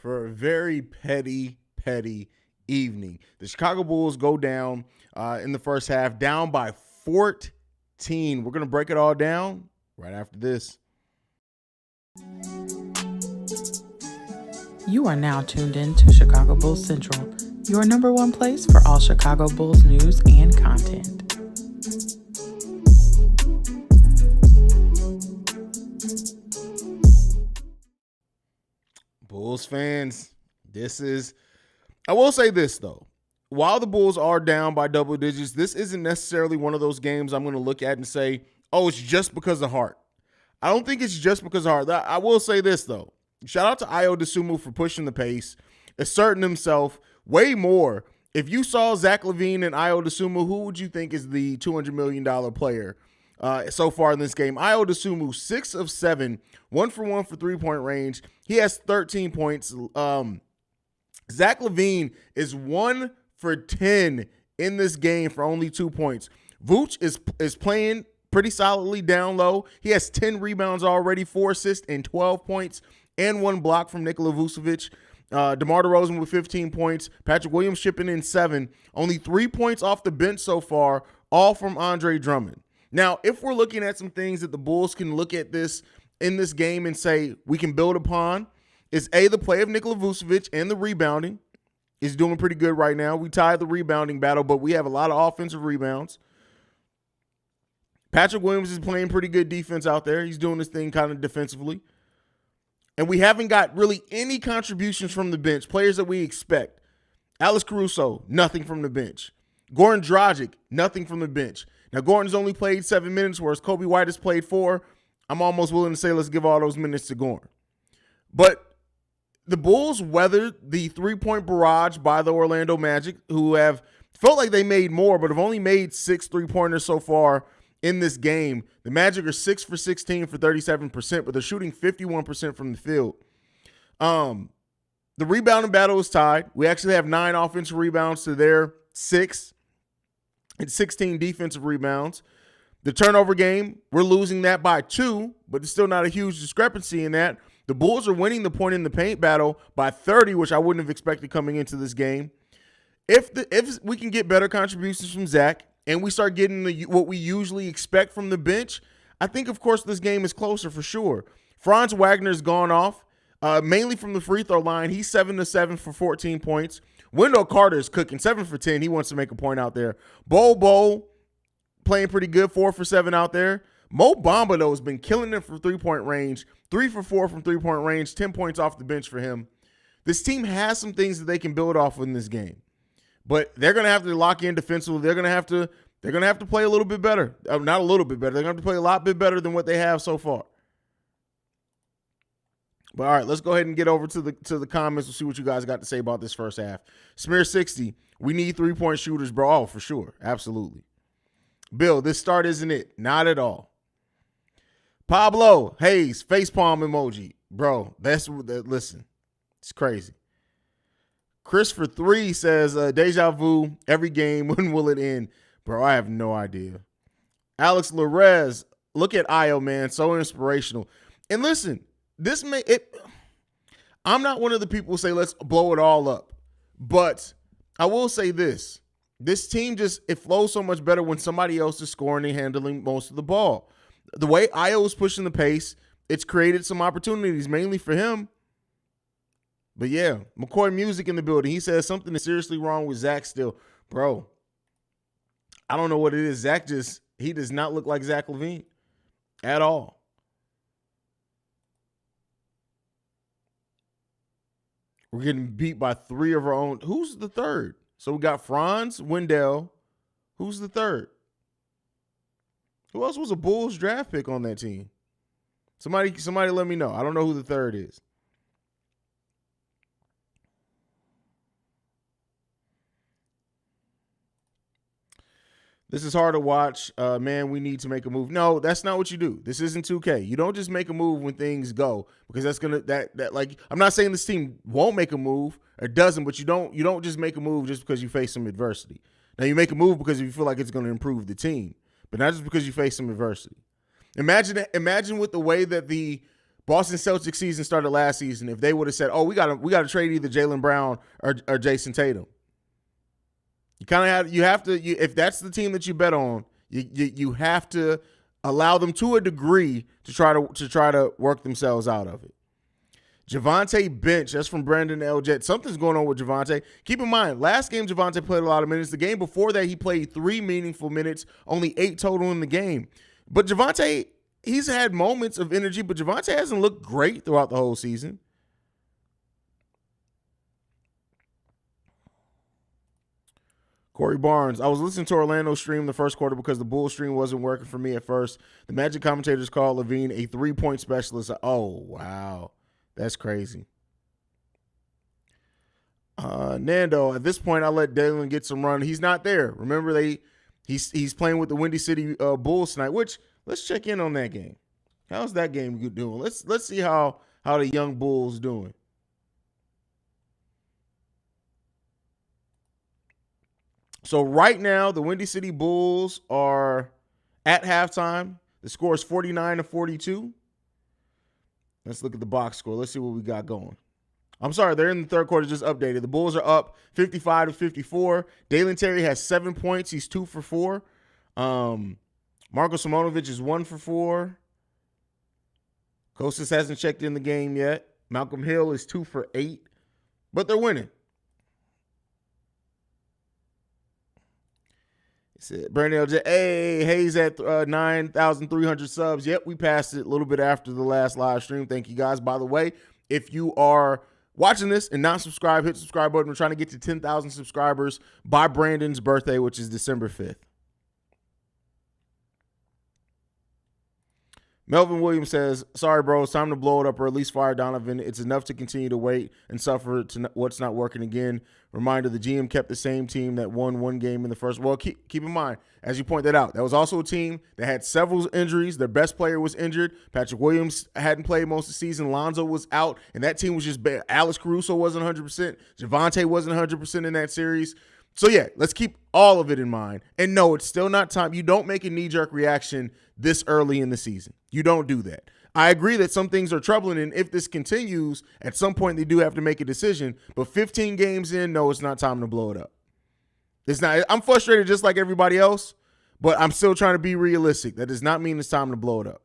for a very petty evening. The Chicago Bulls go down in the first half, down by 14. We're going to break it all down right after this. You are now tuned in to Chicago Bulls Central, your number one place for all Chicago Bulls news and content. Bulls fans, I will say this though. While the Bulls are down by double digits, this isn't necessarily one of those games I'm going to look at and say, oh, it's just because of heart. I don't think it's just because of heart. I will say this though. Shout out to Ayo Dosunmu for pushing the pace, asserting himself way more. If you saw Zach LaVine and Ayo Dosunmu, who would you think is the $200 million player so far in this game? Ayo Dosunmu, 6 of 7, 1 for 1 for three-point range. He has 13 points. Zach LaVine is 1 for 10 in this game for only 2 points. Vooch is playing pretty solidly down low. He has 10 rebounds already, 4 assists and 12 points, and 1 block from Nikola Vucevic. DeMar DeRozan with 15 points. Patrick Williams shipping in 7. Only 3 points off the bench so far, all from Andre Drummond. Now, if we're looking at some things that the Bulls can look at this in this game and say we can build upon, is the play of Nikola Vucevic and the rebounding is doing pretty good right now. We tied the rebounding battle, but we have a lot of offensive rebounds. Patrick Williams is playing pretty good defense out there. He's doing his thing kind of defensively. And we haven't got really any contributions from the bench, players that we expect. Alex Caruso, nothing from the bench. Goran Dragic, nothing from the bench. Now, Goran's only played 7 minutes, whereas Kobe White has played 4. I'm almost willing to say let's give all those minutes to Goran. But the Bulls weathered the three-point barrage by the Orlando Magic, who have felt like they made more, but have only made 6 three-pointers so far in this game. The Magic are 6 for 16 for 37%, but they're shooting 51% from the field. The rebounding battle is tied. We actually have 9 offensive rebounds to their 6 and 16 defensive rebounds. The turnover game, we're losing that by 2, but it's still not a huge discrepancy in that. The Bulls are winning the point in the paint battle by 30, which I wouldn't have expected coming into this game. If we can get better contributions from Zach and we start getting what we usually expect from the bench, I think, of course, this game is closer for sure. Franz Wagner's gone off, mainly from the free throw line. He's 7 of 7 for 14 points. Wendell Carter is cooking, 7 for 10. He wants to make a point out there. Bo playing pretty good, 4 for 7 out there. Mo Bamba, though, has been killing them from three-point range, 3 for 4 from three-point range, 10 points off the bench for him. This team has some things that they can build off in this game, but they're going to have to lock in defensively. They're going to have to play a little bit better. Not a little bit better. They're going to have to play a lot bit better than what they have so far. But all right, let's go ahead and get over to the comments and see what you guys got to say about this first half. Smear 60, we need three-point shooters, bro. Oh, for sure. Absolutely. Bill, this start isn't it. Not at all. Pablo, Haize, facepalm emoji. Bro, listen, it's crazy. Chris for 3 says, deja vu, every game, when will it end? Bro, I have no idea. Alex Larez, look at Ayo, man, so inspirational. And listen, I'm not one of the people who say let's blow it all up. But I will say this. This team it flows so much better when somebody else is scoring and handling most of the ball. The way Ayo is pushing the pace, it's created some opportunities, mainly for him. But yeah, McCoy Music in the building. He says something is seriously wrong with Zach still. Bro, I don't know what it is. Zach he does not look like Zach LaVine at all. We're getting beat by 3 of our own. Who's the third? So we got Franz, Wendell. Who's the third? Who else was a Bulls draft pick on that team? Somebody let me know. I don't know who the third is. This is hard to watch. Man, we need to make a move. No, that's not what you do. This isn't 2K. You don't just make a move when things go, because that's gonna like, I'm not saying this team won't make a move or doesn't, but you don't just make a move just because you face some adversity. Now you make a move because you feel like it's going to improve the team, but not just because you face some adversity. Imagine with the way that the Boston Celtics season started last season. If they would have said, "Oh, we got to trade either Jaylen Brown or Jason Tatum," you have to if that's the team that you bet on, you have to allow them to a degree to try to work themselves out of it. Javonte bench, that's from Brandon L. Jet. Something's going on with Javonte. Keep in mind, last game Javonte played a lot of minutes. The game before that, he played 3 meaningful minutes, only 8 total in the game. But Javonte, he's had moments of energy, but Javonte hasn't looked great throughout the whole season. Corey Barnes, I was listening to Orlando stream the first quarter because the Bulls stream wasn't working for me at first. The Magic commentators called Levine a 3-point specialist. Oh, wow. That's crazy. Nando, at this point, I'll let Dalen get some run. He's not there. Remember, he's playing with the Windy City Bulls tonight, which let's check in on that game. How's that game doing? Let's see how the young Bulls doing. So right now, the Windy City Bulls are at halftime. The score is 49-42. Let's look at the box score. Let's see what we got going. I'm sorry, they're in the third quarter, just updated. The Bulls are up 55-54. Dalen Terry has 7 points. He's 2 for 4. Marko Simonovic is 1 for 4. Kostas hasn't checked in the game yet. Malcolm Hill is 2 for 8. But they're winning. Brandon LJ, hey, Haize at 9,300 subs. Yep, we passed it a little bit after the last live stream. Thank you guys. By the way, if you are watching this and not subscribed, hit the subscribe button. We're trying to get to 10,000 subscribers by Brandon's birthday, which is December 5th. Melvin Williams says, sorry, bro, it's time to blow it up or at least fire Donovan. It's enough to continue to wait and suffer to what's not working again. Reminder, the GM kept the same team that won 1 game in the first. Well, keep in mind, as you pointed out, that was also a team that had several injuries. Their best player was injured. Patrick Williams hadn't played most of the season. Lonzo was out, and that team was just bad. Alex Caruso wasn't 100%. Javonte wasn't 100% in that series. So, yeah, let's keep all of it in mind. And no, it's still not time. You don't make a knee-jerk reaction this early in the season. You don't do that. I agree that some things are troubling, and if this continues, at some point they do have to make a decision. But 15 games in, no, it's not time to blow it up. It's not. I'm frustrated just like everybody else, but I'm still trying to be realistic. That does not mean it's time to blow it up.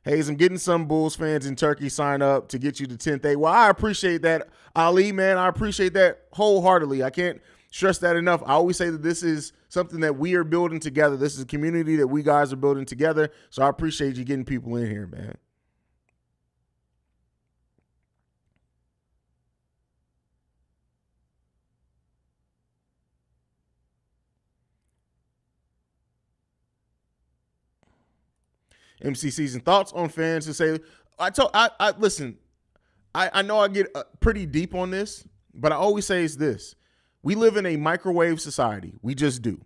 Haize, I'm getting some Bulls fans in Turkey sign up to get you to 10th A. Well, I appreciate that, Ali, man. I appreciate that wholeheartedly. I can't stress that enough. I always say that this is something that we are building together. This is a community that we guys are building together. So I appreciate you getting people in here, man. MC Season, thoughts on fans who say, listen, I know I get pretty deep on this, but I always say it's this. We live in a microwave society. We just do.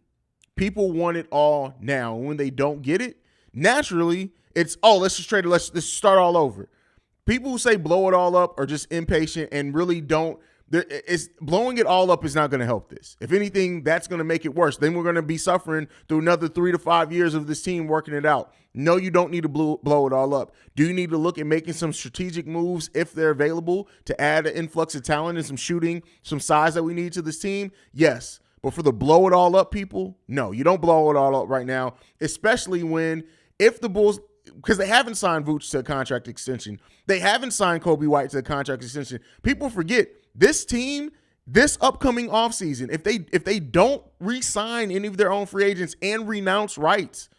People want it all now. And when they don't get it, naturally, it's, let's just trade it. Let's start all over. People who say blow it all up are just impatient and really don't. Blowing it all up is not going to help this. If anything, that's going to make it worse. Then we're going to be suffering through another 3 to 5 years of this team working it out. No, you don't need to blow it all up. Do you need to look at making some strategic moves if they're available to add an influx of talent and some shooting, some size that we need to this team? Yes. But for the blow it all up people, no, you don't blow it all up right now, especially if the Bulls, because they haven't signed Vooch to a contract extension. They haven't signed Kobe White to a contract extension. People forget this team, this upcoming offseason, if they don't re-sign any of their own free agents and renounce rights,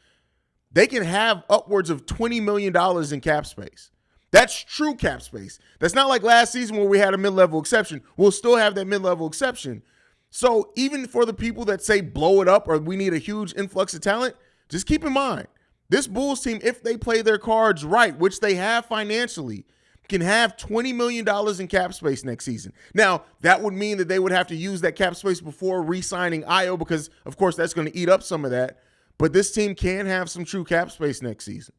they can have upwards of $20 million in cap space. That's true cap space. That's not like last season where we had a mid-level exception. We'll still have that mid-level exception. So even for the people that say blow it up or we need a huge influx of talent, just keep in mind, this Bulls team, if they play their cards right, which they have financially, can have $20 million in cap space next season. Now, that would mean that they would have to use that cap space before re-signing Ayo because, of course, that's going to eat up some of that. But this team can have some true cap space next season.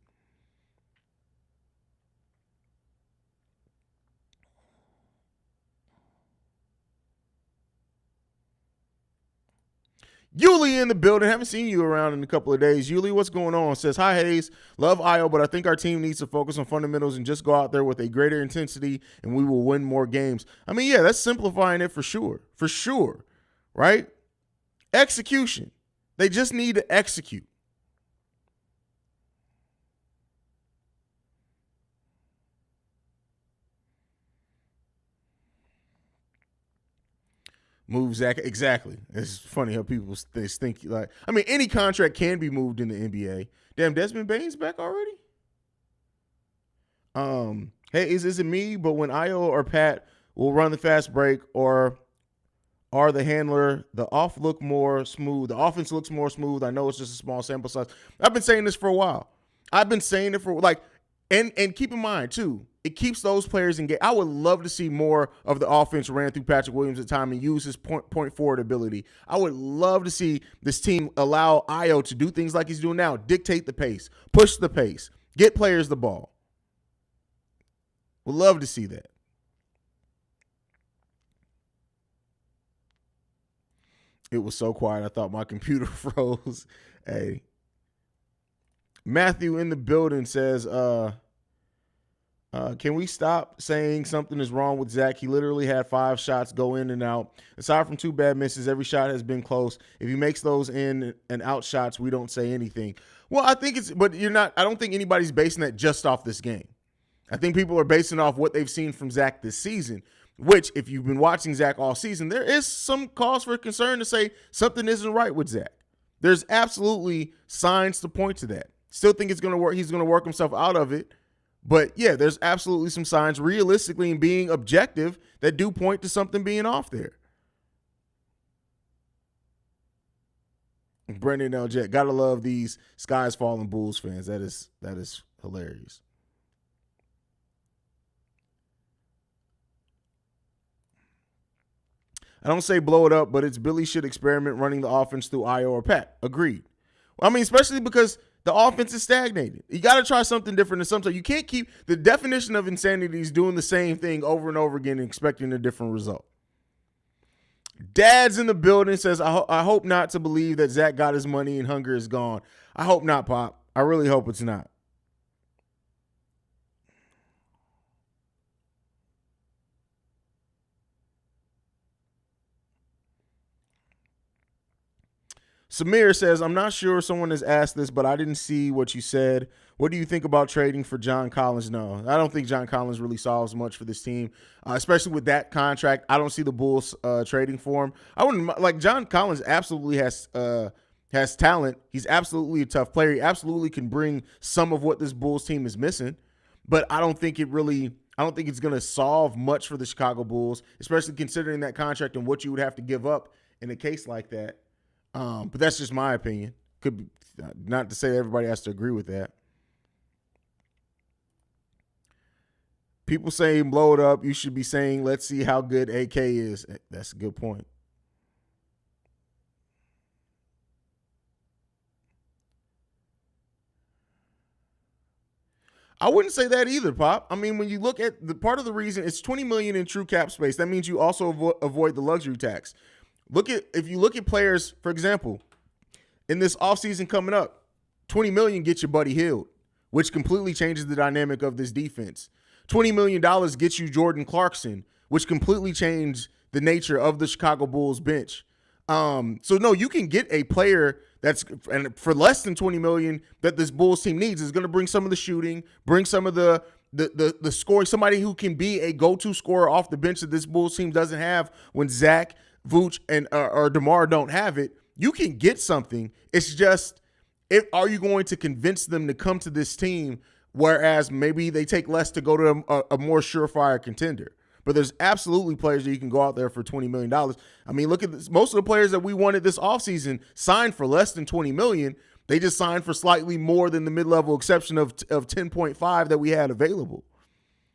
Yuli in the building. Haven't seen you around in a couple of days. Yuli, what's going on? Says, hi, Haize. Love Io, but I think our team needs to focus on fundamentals and just go out there with a greater intensity, and we will win more games. I mean, yeah, that's simplifying it for sure. For sure. Right? Execution. They just need to execute. Move Zach. Exactly. It's funny how people think like, I mean, any contract can be moved in the NBA. Damn, Desmond Bane's back already? Hey, is it me? But when Io or Pat will run the fast break or are the handler, the offense looks more smooth. I know it's just a small sample size. I've been saying this for a while. I've been saying it for like, and keep in mind too, it keeps those players engaged. I would love to see more of the offense ran through Patrick Williams at time and use his point forward ability. I would love to see this team allow Io to do things like he's doing now, dictate the pace, push the pace, get players the ball. Would love to see that. It was so quiet, I thought my computer froze. Hey. Matthew in the building says, can we stop saying something is wrong with Zach? He literally had 5 shots go in and out. Aside from 2 bad misses, every shot has been close. If he makes those in and out shots, we don't say anything. Well, I think I don't think anybody's basing that just off this game. I think people are basing off what they've seen from Zach this season, which if you've been watching Zach all season, there is some cause for concern to say something isn't right with Zach. There's absolutely signs to point to that. Still think it's going to work. He's going to work himself out of it. But yeah, there's absolutely some signs realistically and being objective that do point to something being off there. Brendan L. Jet, gotta love these Skies Falling Bulls fans. That is hilarious. I don't say blow it up, but it's Billy should experiment running the offense through Io or Pat. Agreed. I mean, especially because the offense is stagnated. You got to try something different. And sometimes you can't keep the definition of insanity is doing the same thing over and over again and expecting a different result. Dad's in the building says, I hope not to believe that Zach got his money and hunger is gone. I hope not, Pop. I really hope it's not. Samir says, I'm not sure someone has asked this, but I didn't see what you said. What do you think about trading for John Collins? No, I don't think John Collins really solves much for this team, especially with that contract. I don't see the Bulls trading for him. I wouldn't like John Collins. Absolutely has talent. He's absolutely a tough player. He absolutely can bring some of what this Bulls team is missing, but I don't think it's going to solve much for the Chicago Bulls, especially considering that contract and what you would have to give up in a case like that. But that's just my opinion. Could be, not to say that everybody has to agree with that. People saying blow it up. You should be saying, let's see how good AK is. That's a good point. I wouldn't say that either, Pop. I mean, when you look at the part of the reason it's $20 million in true cap space, that means you also avoid the luxury tax. If you look at players, for example, in this offseason coming up, $20 million gets you Buddy Hield, which completely changes the dynamic of this defense. $20 million gets you Jordan Clarkson, which completely changed the nature of the Chicago Bulls bench. So no, you can get a player and for less than $20 million that this Bulls team needs is going to bring some of the shooting, bring some of the scoring, somebody who can be a go-to scorer off the bench that this Bulls team doesn't have when Zach, Vooch, and or DeMar don't have it. You can get something. It's just, are you going to convince them to come to this team, whereas maybe they take less to go to a more surefire contender? But there's absolutely players that you can go out there for $20 million. I mean, look at this. Most of the players that we wanted this offseason signed for less than $20 million. They just signed for slightly more than the mid-level exception of 10.5 that we had available.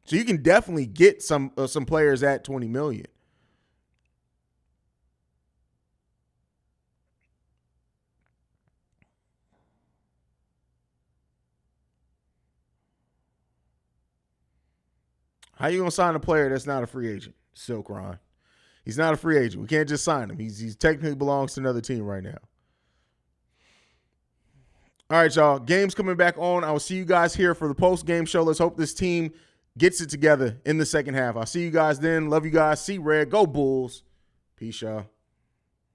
So you can definitely get some players at $20 million. How you gonna sign a player that's not a free agent? Silk Ron. He's not a free agent. We can't just sign him. He's technically belongs to another team right now. All right, y'all. Game's coming back on. I will see you guys here for the post-game show. Let's hope this team gets it together in the second half. I'll see you guys then. Love you guys. See Red. Go Bulls. Peace, y'all.